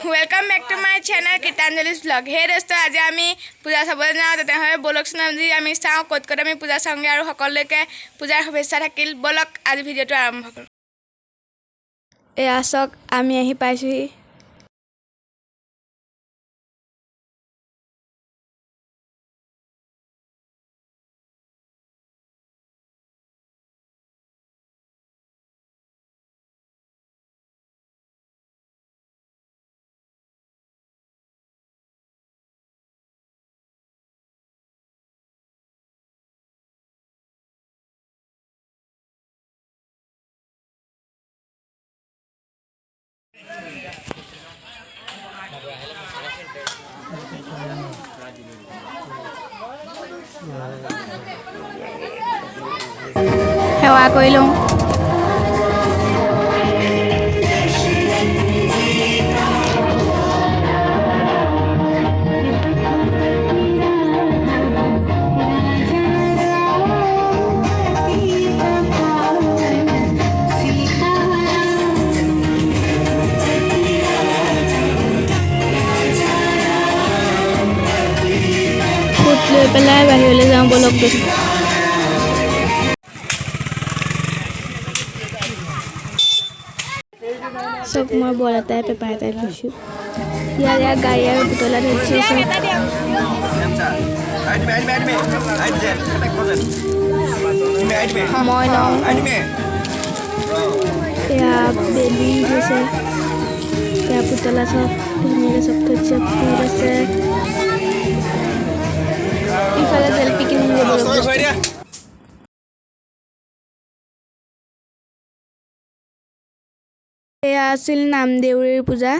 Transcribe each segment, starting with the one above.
Welcome back to my channel Kritanjoli's vlog. Hey dosto, আজি আমি পূজা চাবলৈ যাওঁ তেতিয়াহ'লে বলক সুনামজি আমি চাওঁ ক'ত ক'ত আমি পূজা চাওঁগে আৰু সকলোকে পূজাৰ শুভেচ্ছা থাকিল। বলক আজি ভিডিঅ'টো আৰম্ভ কৰোঁ। এয়া চাওক আমি আহি পাইছোহি। সেৱা কৰি লওঁ। লৈ পেলাই বাহিৰলৈ যাওঁ বলক দোস্ত। চব মই বল এটাই পেপাৰ এটাই লৈছোঁ। ইয়াৰ গাড়ী আৰু পুতলা ধৰিছে চব। মই লওঁ। এয়া বেলি হৈছে, এয়া পুতলা চব ধুনীয়াকৈ চব থৈছে, ফুল আছে। ইফালে চেল্ফি কিনিম এয়া আছিল নামদেউৰীৰ পূজা।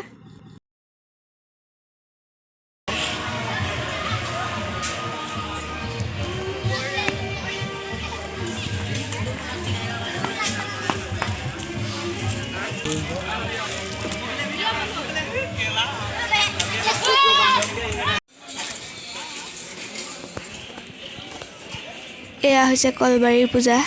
এয়া হৈছে কলবাৰীৰ পূজা।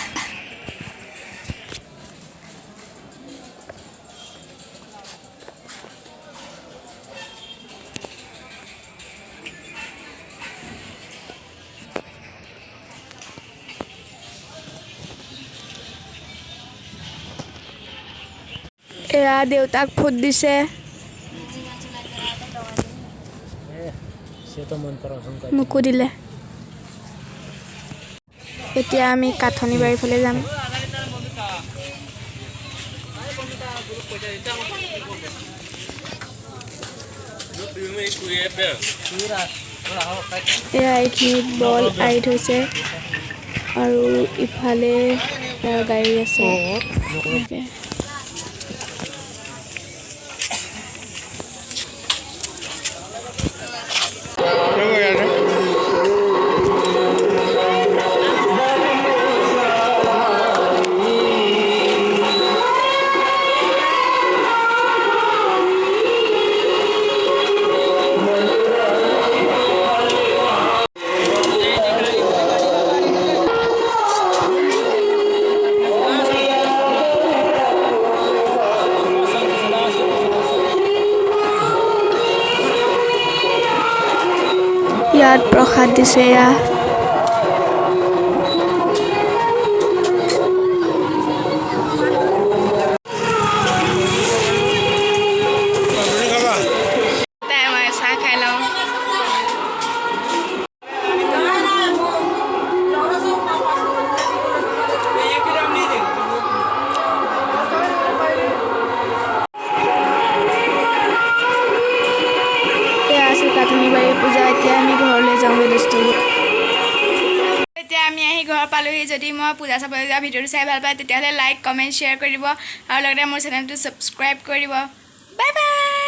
এয়া দেউতাক ফুট দিছে। মোকো দিলে। এতিয়া আমি কাঠনি বাৰীৰ ফালে যাম। এয়া এইখিনিত বল আঁৰি থৈছে আৰু ইফালে গাড়ী আছে। ইয়াত প্ৰসাদ দিছে। এয়া চাহ খাই লওঁ। কাঠনি বাৰীৰ পূজা। এতিয়া আমি ঘৰলৈ যাওঁগৈ দোস্তবোৰ। এতিয়া আমি আহি ঘৰ পালোহি। যদি মই পূজা চাবলৈ যোৱা ভিডিঅ'টো চাই ভাল পায় তেতিয়াহ'লে লাইক কমেণ্ট শ্বেয়াৰ কৰি দিব আৰু লগতে মোৰ চেনেলটো ছাবস্ক্ৰাইব কৰি দিব। Bye bye.